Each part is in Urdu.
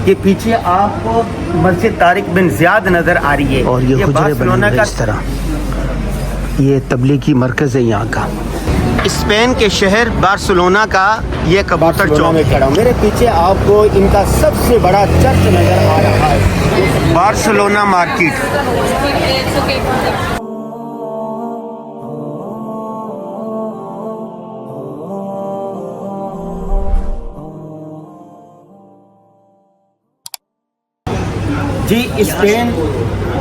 یہ پیچھے آپ کو مسجد طارق بن زیاد نظر آ رہی ہے، اور یہ حجرے بنے ہوئے اس طرح. یہ تبلیغی مرکز ہے یہاں کا. اسپین کے شہر بارسلونا کا یہ کبوتر چوک میں کھڑا ہوں. میرے پیچھے آپ کو ان کا سب سے بڑا چرچ نظر آ رہا ہے، بارسلونا مارکیٹ. جی اسپین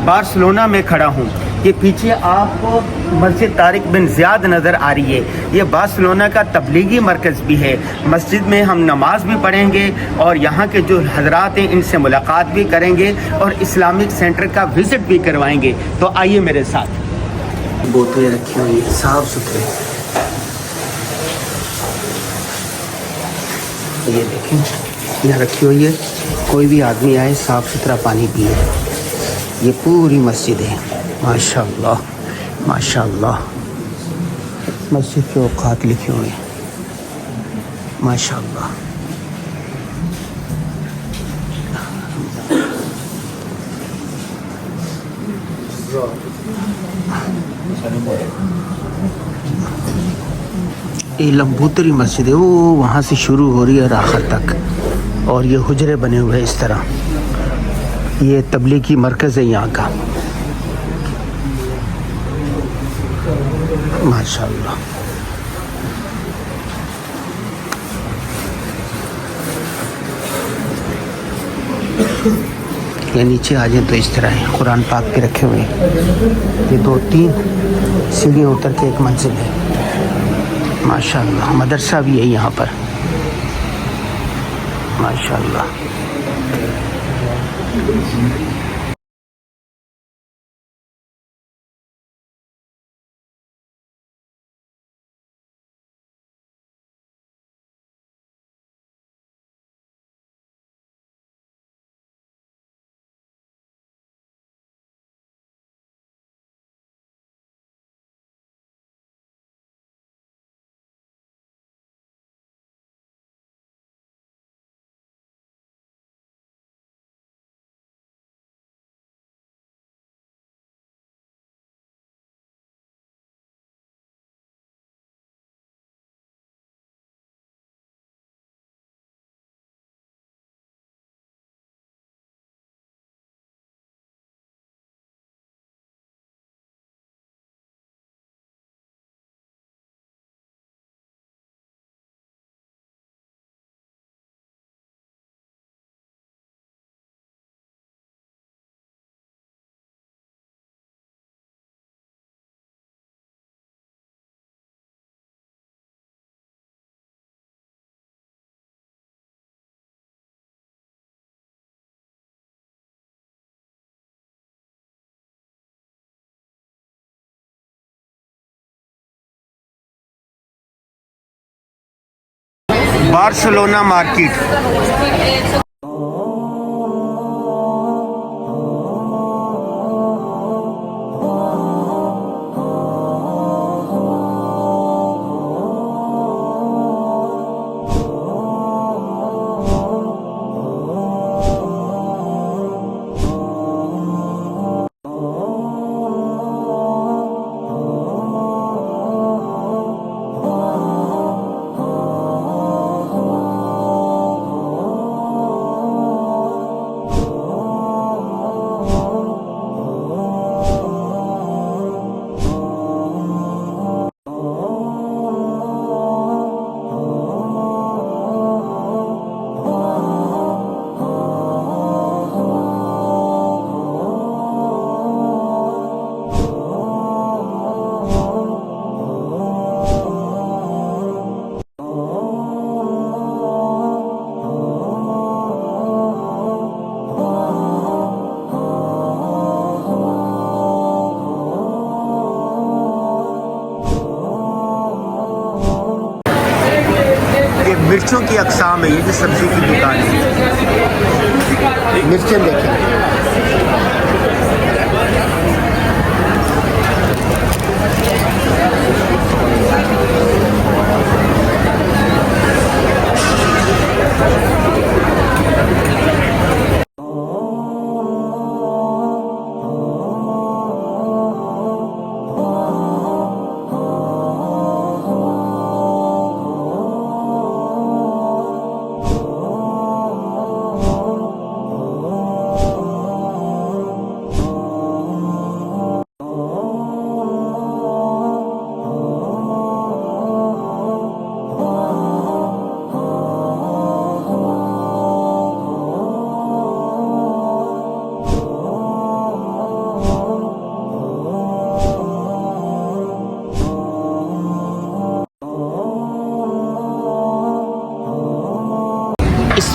بارسلونا میں کھڑا ہوں. یہ پیچھے آپ کو مسجد طارق بن زیاد نظر آ رہی ہے. یہ بارسلونا کا تبلیغی مرکز بھی ہے. مسجد میں ہم نماز بھی پڑھیں گے اور یہاں کے جو حضرات ہیں ان سے ملاقات بھی کریں گے اور اسلامک سینٹر کا وزٹ بھی کروائیں گے. تو آئیے میرے ساتھ. بوتلیں رکھی ہوئی ہیں صاف ستھرے. یہ دیکھیں یہاں رکھی ہوئی ہے، کوئی بھی آدمی آئے صاف ستھرا پانی پیے. یہ پوری مسجد ہے. ماشاء اللہ ماشاء اللہ. مسجد کے اوقات لکھے ہوئے ہیں. ماشاء اللہ. یہ لمبوتری مسجد ہے، وہ وہاں سے شروع ہو رہی ہے اور آخر تک. اور یہ حجرے بنے ہوئے اس طرح. یہ تبلیغی مرکز ہے یہاں کا. ماشاء اللہ. یہ نیچے آ جائیں تو اس طرح ہے. قرآن پاک کے رکھے ہوئے ہیں. یہ 2-3 سیڑھیاں اتر کے ایک منزل ہے. ماشاء اللہ. مدرسہ بھی ہے یہاں پر. ماشاء اللہ. Barcelona market. مرچوں کی اقسام ہے. یہ جو سبزی کی دکان ہے، مرچیں دیکھیں.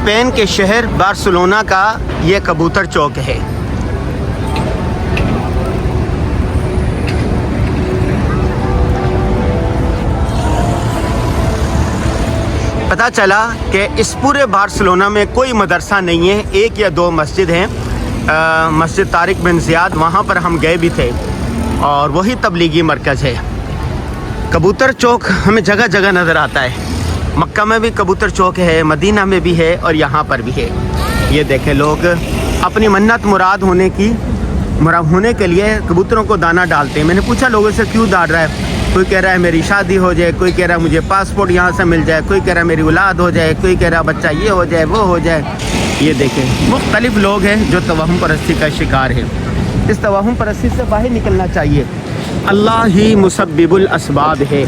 اسپین کے شہر بارسلونا کا یہ کبوتر چوک ہے. پتہ چلا کہ اس پورے بارسلونا میں کوئی مدرسہ نہیں ہے, 1 یا 2 مسجد ہیں. مسجد طارق بن زیاد, وہاں پر ہم گئے بھی تھے, اور وہی تبلیغی مرکز ہے. کبوتر چوک ہمیں جگہ جگہ نظر آتا ہے. مکہ میں بھی کبوتر چوک ہے, مدینہ میں بھی ہے, اور یہاں پر بھی ہے. یہ دیکھیں لوگ اپنی منت مراد ہونے کے لیے کبوتروں کو دانہ ڈالتے ہیں. میں نے پوچھا لوگوں سے کیوں ڈال رہا ہے؟ کوئی کہہ رہا ہے میری شادی ہو جائے, کوئی کہہ رہا ہے مجھے پاسپورٹ یہاں سے مل جائے, کوئی کہہ رہا ہے میری اولاد ہو جائے, کوئی کہہ رہا ہے بچہ یہ ہو جائے وہ ہو جائے. یہ دیکھیں مختلف لوگ ہیں جو توہم پرستی کا شکار ہیں. اس توہم پرستی سے باہر نکلنا چاہیے. اللہ ہی مسبب الاسباب ہے.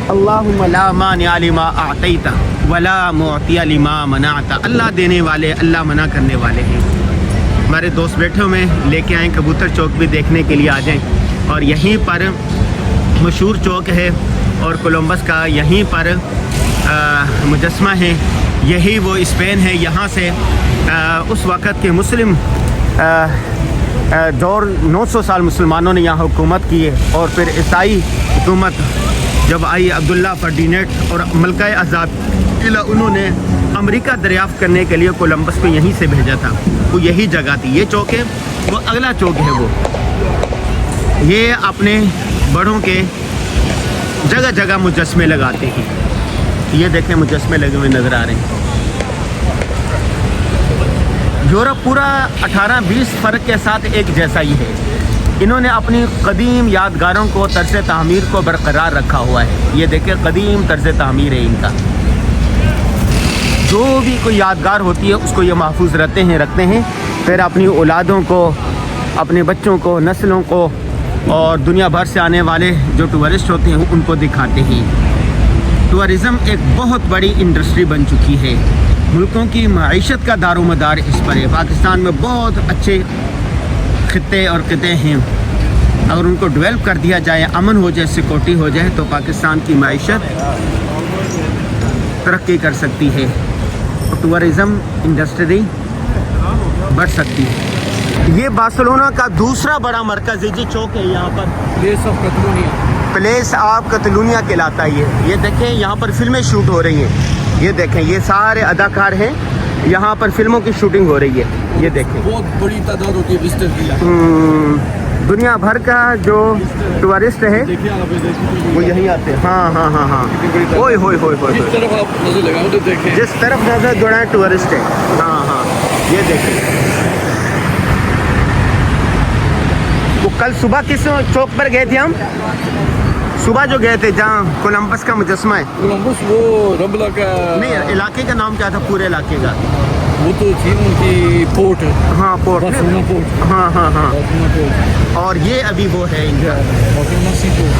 اللہم لا مانع لما اعطیت ولا معطی لما منعت. اللہ دینے والے, اللہ منع کرنے والے ہیں. ہمارے دوست بیٹھے میں لے کے آئیں, کبوتر چوک بھی دیکھنے کے لیے آ جائیں. اور یہیں پر مشہور چوک ہے, اور کولمبس کا یہیں پر مجسمہ ہے. یہی وہ اسپین ہے. یہاں سے اس وقت کے مسلم دور 900 سال مسلمانوں نے یہاں حکومت کی ہے, اور پھر عیسائی حکومت جب آئی عبداللہ فرڈینیٹ اور ملکہ عزابیلا, انہوں نے امریکہ دریافت کرنے کے لیے کولمبس کو یہیں سے بھیجا تھا. وہ یہی جگہ تھی. یہ چوک ہے, وہ اگلا چوک ہے. وہ یہ اپنے بڑوں کے جگہ جگہ مجسمے لگاتے ہیں. یہ دیکھیں مجسمے لگے ہوئے نظر آ رہے ہیں. یورپ پورا 18-20 فرق کے ساتھ ایک جیسا ہی ہے. انہوں نے اپنی قدیم یادگاروں کو, طرز تعمیر کو برقرار رکھا ہوا ہے. یہ دیکھیں قدیم طرز تعمیر ہے ان کا. جو بھی کوئی یادگار ہوتی ہے اس کو یہ محفوظ رکھتے ہیں. پھر اپنی اولادوں کو, اپنے بچوں کو, نسلوں کو, اور دنیا بھر سے آنے والے جو ٹورسٹ ہوتے ہیں ان کو دکھاتے ہیں. ٹورزم ایک بہت بڑی انڈسٹری بن چکی ہے. ملکوں کی معیشت کا دار و مدار اس پر ہے. پاکستان میں بہت اچھے خطے اور قطعے ہیں. اگر ان کو ڈیولپ کر دیا جائے, امن ہو جائے, سیکورٹی ہو جائے, تو پاکستان کی معیشت ترقی کر سکتی ہے, اور ٹورزم انڈسٹری بڑھ سکتی ہے. یہ بارسلونا کا دوسرا بڑا مرکز ہے. جی چوک ہے یہاں پر, پلیس آف کتلونیا کہلاتا ہے. یہ دیکھیں یہاں پر فلمیں شوٹ ہو رہی ہیں. یہ دیکھیں یہ سارے اداکار ہیں, یہاں پر فلموں کی شوٹنگ ہو رہی ہے. یہ دیکھیں بہت بڑی تعداد ہوتی ہے وزٹر کی. دنیا بھر کا جو ٹورسٹ ہے وہ یہیں آتے ہیں. ہاں ہوئے جس طرف آپ نظر لگاؤ تو دیکھیں, جس طرف نظر دوڑائیں ٹورسٹ ہے. ہاں یہ دیکھیں. وہ کل صبح کس چوک پر گئے تھے ہم؟ صبح جو گئے تھے جہاں کولمبس کا مجسمہ ہے. کولمبس وہ رمبلا کا نہیں, علاقے کا نام کیا تھا پورے علاقے کا؟ وہ تو تھی ان کی پورٹ. ہاں پورٹ. Barcelona port. ہاں بارسلونا پورٹ. اور یہ ابھی وہ ہے ان کا بارسلونا سی پورٹ.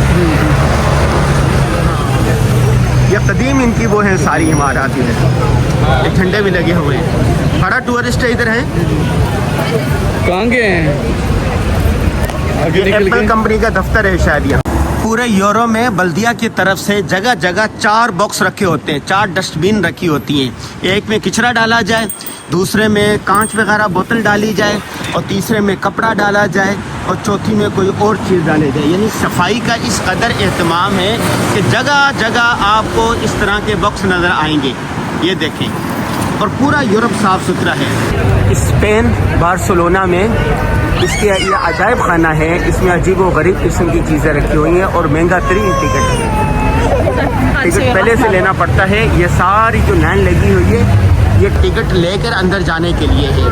یہ قدیم ان کی وہ ہیں ساری عمارات. یہ جھنڈے بھی لگے ہوئے ہیں. بڑا ٹورسٹ ہے ادھر ہے. کہاں گئے ہیں؟ آگے نکل ایپل گئے. کمپنی کا دفتر ہے شاید یہاں. پورے یورپ میں بلدیہ کی طرف سے جگہ جگہ 4 باکس رکھے ہوتے ہیں, 4 ڈسٹ بین رکھی ہوتی ہیں. ایک میں کچرا ڈالا جائے, دوسرے میں کانچ وغیرہ بوتل ڈالی جائے, اور تیسرے میں کپڑا ڈالا جائے, اور چوتھی میں کوئی اور چیز ڈالے جائے. یعنی صفائی کا اس قدر اہتمام ہے کہ جگہ جگہ آپ کو اس طرح کے باکس نظر آئیں گے. یہ دیکھیں, اور پورا یورپ صاف ستھرا ہے. اسپین بارسلونا میں اس کے یہ عجائب خانہ ہے. اس میں عجیب و غریب قسم کی چیزیں رکھی ہوئی ہیں, اور مہنگا ترین ٹکٹ ہے. ٹکٹ پہلے سے لینا پڑتا ہے. یہ ساری جو لائن لگی ہوئی ہے یہ ٹکٹ لے کر اندر جانے کے لیے ہے.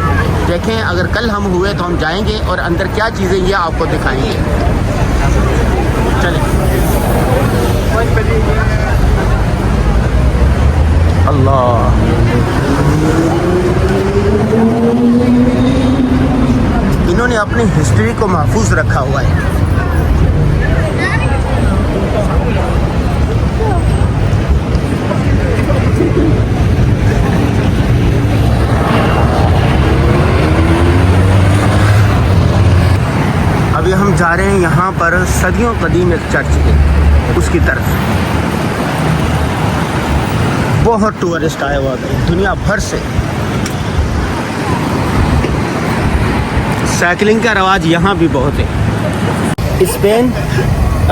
دیکھیں اگر کل ہم ہوئے تو ہم جائیں گے, اور اندر کیا چیزیں یہ آپ کو دکھائیں گے. چلیں. اللہ, انہوں نے اپنی ہسٹری کو محفوظ رکھا ہوا ہے. ابھی ہم جا رہے ہیں یہاں پر صدیوں قدیم ایک چرچ ہے اس کی طرف. بہت ٹورسٹ آئے ہوا ہے دنیا بھر سے. سائیکلنگ کا رواج یہاں بھی بہت ہے. اسپین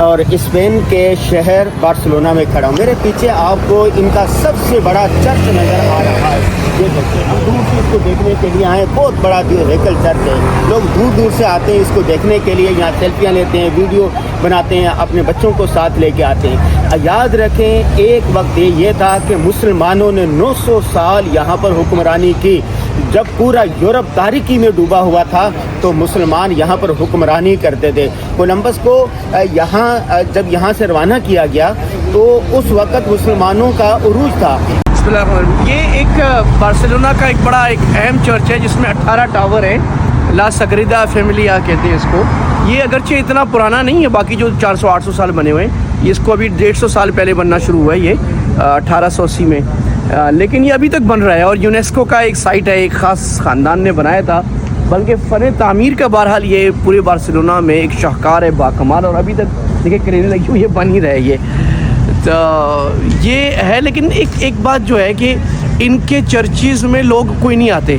اور اسپین کے شہر بارسلونا میں کھڑا ہوں. میرے پیچھے آپ کو ان کا سب سے بڑا چرچ نظر آ رہا ہے. یہ دیکھیں, ہم دور سے اس کو دیکھنے کے لیے آئے. بہت بڑا ہیکل چرچ ہے. لوگ دور دور سے آتے ہیں اس کو دیکھنے کے لیے. یہاں سیلفیاں لیتے ہیں, ویڈیو بناتے ہیں, اپنے بچوں کو ساتھ لے کے آتے ہیں. یاد رکھیں ایک وقت یہ تھا کہ مسلمانوں نے 900 سال یہاں پر حکمرانی کی. جب پورا یورپ تاریکی میں ڈوبا ہوا تھا تو مسلمان یہاں پر حکمرانی کرتے تھے. کولمبس کو جب یہاں سے روانہ کیا گیا تو اس وقت مسلمانوں کا عروج تھا. یہ ایک بارسلونا کا ایک بڑا ایک اہم چرچ ہے جس میں 18 ٹاور ہیں. لا سگریدا فیملیا کہتے ہیں اس کو. یہ اگرچہ اتنا پرانا نہیں ہے باقی جو 400-800 سال بنے ہوئے ہیں. یہ اس کو ابھی 150 سال پہلے بننا شروع ہوا ہے یہ 1880 میں, لیکن یہ ابھی تک بن رہا ہے اور یونیسکو کا ایک سائٹ ہے. ایک خاص خاندان نے بنایا تھا, بلکہ فن تعمیر کا بہرحال یہ پورے بارسلونا میں ایک شاہکار ہے باکمال. اور ابھی تک دیکھیں کرینے لگی ہوئی, یہ بن ہی رہے یہ تو یہ ہے. لیکن ایک بات جو ہے کہ ان کے چرچز میں لوگ کوئی نہیں آتے,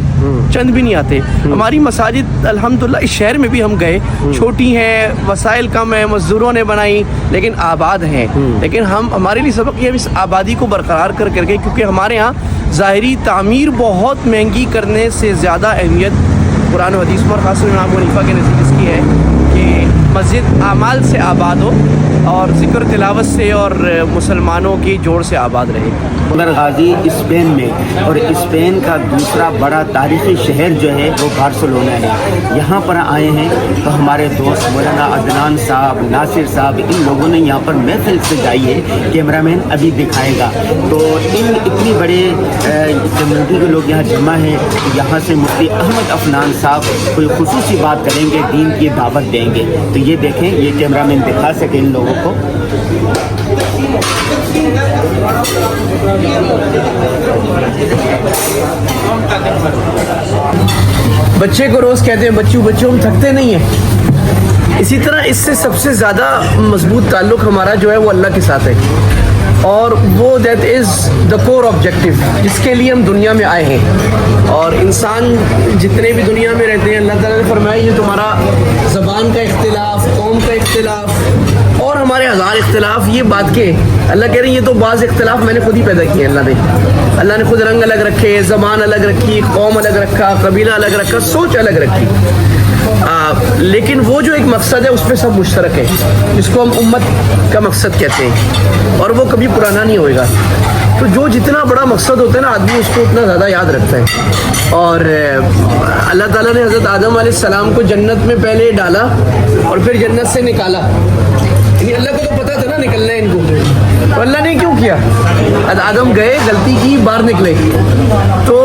چند بھی نہیں آتے. ہماری مساجد الحمدللہ اس شہر میں بھی ہم گئے, چھوٹی ہیں, وسائل کم ہیں, مزدوروں نے بنائی, لیکن آباد ہیں. لیکن ہمارے لیے سبق یہ اس آبادی کو برقرار کر کے, کیونکہ ہمارے یہاں ظاہری تعمیر بہت مہنگی کرنے سے زیادہ اہمیت قرآن و حدیث پر خاص امام ابو حنیفہ کے نزدیک اس کی ہے کہ مسجد اعمال سے آباد ہو اور ذکر تلاوت سے اور مسلمانوں کی جوڑ سے آباد رہے. غازی اسپین میں, اور اسپین کا دوسرا بڑا تاریخی شہر جو ہے وہ بارسلونا ہے. یہاں پر آئے ہیں تو ہمارے دوست مولانا عدنان صاحب, ناصر صاحب, ان لوگوں نے یہاں پر محفل سجائی ہے. کیمرہ مین ابھی دکھائے گا. تو ان اتنی بڑے کمیونٹی کے لوگ یہاں جمع ہیں. یہاں سے مفتی احمد عفنان صاحب کوئی خصوصی بات کریں گے, دین کی دعوت دیں گے. تو یہ دیکھیں, یہ کیمرہ مین دکھا سکے ان لوگوں کو. بچے کو روز کہتے ہیں بچوں ہم تھکتے نہیں ہیں. اسی طرح اس سے سب سے زیادہ مضبوط تعلق ہمارا جو ہے وہ اللہ کے ساتھ ہے, اور وہ that is the cover objective جس کے لیے ہم دنیا میں آئے ہیں. اور انسان جتنے بھی دنیا میں رہتے ہیں, اللہ تعالیٰ نے فرمایا یہ تمہارا زبان کا اختلاف, قوم کا اختلاف اور ہمارے ہزار اختلاف, یہ بات کے اللہ کہہ رہے ہیں یہ تو بعض اختلاف میں نے خود ہی پیدا کیے. اللہ نے خود رنگ الگ رکھے, زبان الگ رکھی, قوم الگ رکھا, قبیلہ الگ رکھا, سوچ الگ رکھی. لیکن وہ جو ایک مقصد ہے اس پہ سب مشترک ہے, جس کو ہم امت کا مقصد کہتے ہیں, اور وہ کبھی پرانا نہیں ہوئے گا. تو جو جتنا بڑا مقصد ہوتا ہے نا آدمی اس کو اتنا زیادہ یاد رکھتا ہے. اور اللہ تعالیٰ نے حضرت آدم علیہ السلام کو جنت میں پہلے ڈالا اور پھر جنت سے نکالا. یعنی اللہ کو تو پتا تھا نا نکلنا ہے ان کو, تو اللہ نے کیوں کیا؟ آدم گئے, غلطی کی, باہر نکلے. تو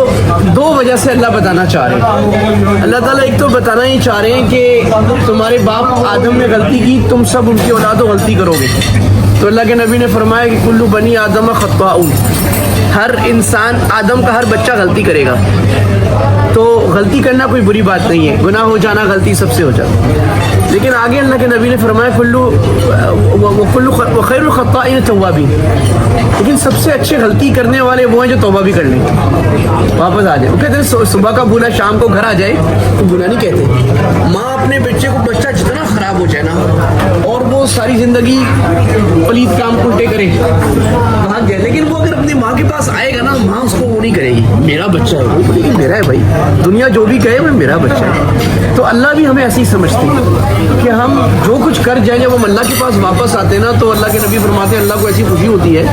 دو وجہ سے اللہ بتانا چاہ رہے ہیں. اللہ تعالیٰ ایک تو بتانا ہی چاہ رہے ہیں کہ تمہارے باپ آدم نے غلطی کی, تم سب ان کی اولاد و غلطی کرو گے. تو اللہ کے نبی نے فرمایا کہ کلو بنی آدم خطاؤن, ہر انسان آدم کا ہر بچہ غلطی کرے گا. تو غلطی کرنا کوئی بری بات نہیں ہے, گناہ ہو جانا غلطی سب سے ہو جاتا. لیکن آگے اللہ کے نبی نے فرمایا خیر الخطائین توابین, لیکن سب سے اچھے غلطی کرنے والے وہ ہیں جو توبہ بھی کر لیں, واپس آ جائے. وہ کہتے ہیں صبح کا بھولا شام کو گھر آ جائے تو بھولا نہیں کہتے. ماں اپنے بچے کو, بچہ جتنا خراب ہو جائے نا اور وہ ساری زندگی پلیت کام الٹے کرے بھاگ جائے, لیکن وہ اگر اپنی ماں کے پاس آئے گا نا, ماں اس کو وہ نہیں کرے گی میرا بچہ ہے, وہ بولے گی میرا ہے بھائی, دنیا جو بھی کہے وہ میرا بچہ ہے. تو اللہ بھی ہمیں ایسے ہی سمجھتے ہیں کہ ہم جو کچھ کر جائیں جب ہم اللہ کے پاس واپس آتے ہیں نا, تو اللہ کے نبی فرماتے ہیں اللہ کو ایسی خوشی ہوتی ہے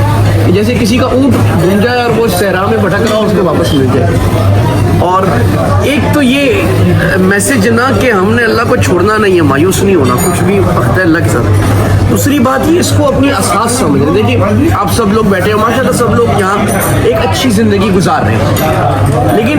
کہ جیسے کسی کا اونٹ گھوم جائے اور وہ صحرا میں بھٹک رہا ہو, اس کو واپس مل جائے. اور ایک تو یہ میسج نا کہ ہم نے اللہ کو چھوڑنا نہیں ہے, مایوس نہیں ہونا, کچھ بھی وقت ہے اللہ کے ساتھ. دوسری بات یہ اس کو اپنی اساس سمجھیں. دیکھیے آپ سب لوگ بیٹھے ہو, ماشاء اللہ سب لوگ یہاں ایک اچھی زندگی گزار رہے ہیں, لیکن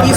30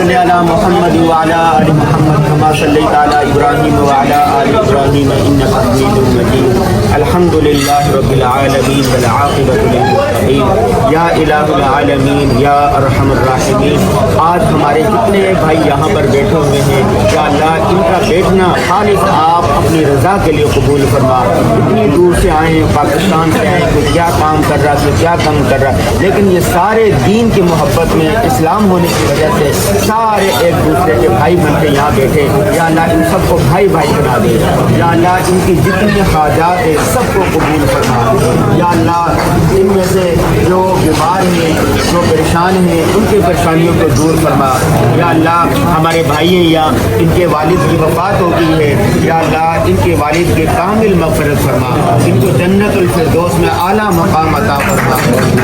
صل علی محمد وعلی آل محمد کما صلیت علی ابراہیم وعلی آل ابراہیم انک حمید مجید الحمد للہ رب العالمین والعاقبۃ للمتقین یا الہ العالمین یا ارحم الراحمین. آج ہمارے جتنے بھائی یہاں پر بیٹھے ہوئے ہیں یا اللہ ان کا بیٹھنا خالص آپ اپنی رضا کے لیے قبول فرما. اتنی دور سے آئے ہیں, پاکستان سے آئے ہیں, کوئی کیا کام کر رہا, کوئی کیا کام کر رہا, لیکن یہ سارے دین کی محبت میں اسلام ہونے کی وجہ سے سارے ایک دوسرے کے بھائی بن کے یہاں بیٹھے. یا اللہ ان سب کو بھائی بھائی بنا دے. یا اللہ ان کی جتنی حاجات ہیں سب کو قبول فرما. یا اللہ ان میں سے جو بیمار ہیں, جو پریشان ہیں, ان کی پریشانیوں کو دور فرما. یا اللہ ہمارے بھائی ہیں یا ان کے والد کی وفات ہو گئی ہے, یا اللہ ان کے والد کے کامل مغفرت فرما, ان کو جنت الفردوس میں اعلیٰ مقام عطا فرما.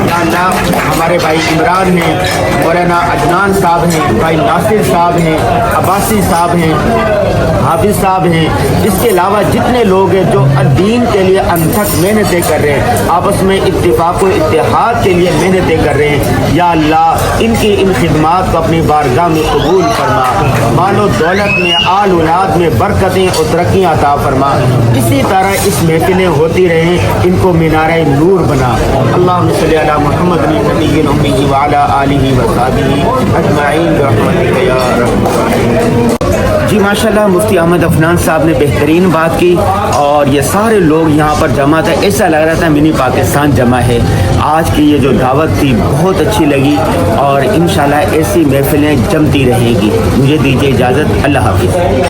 یا اللہ ہمارے بھائی عمران ہیں, مولانا عدنان صاحب ہیں, بھائی ناصر صاحب ہیں, عباسی صاحب ہیں, حافظ صاحب ہیں, اس کے علاوہ جتنے لوگ ہیں جو دین کے لیے انتھک محنتیں کر رہے ہیں, آپس میں اتفاق و اتحاد کے لیے محنتیں کر رہے ہیں. یا اللہ ان کی ان خدمات کو اپنی بارگاہ میں قبول فرما. مال و دولت میں, آل اولاد میں برکتیں اور ترقیاں عطا فرما. اسی طرح اس محفلیں ہوتی رہیں, ان کو مینارہ نور بنا. اللہم صلی علی محمد نبی الامی وعلی آلہ وصحبہ اجمعین برحمتک یا ارحم الراحمین. جی ماشاءاللہ مفتی احمد عفنان صاحب نے بہترین بات کی, اور یہ سارے لوگ یہاں پر جمع تھے, ایسا لگ رہا تھا منی پاکستان جمع ہے. آج کی یہ جو دعوت تھی بہت اچھی لگی, اور انشاءاللہ ایسی محفلیں جمتی رہیں گی. مجھے دیجیے اجازت, اللہ حافظ.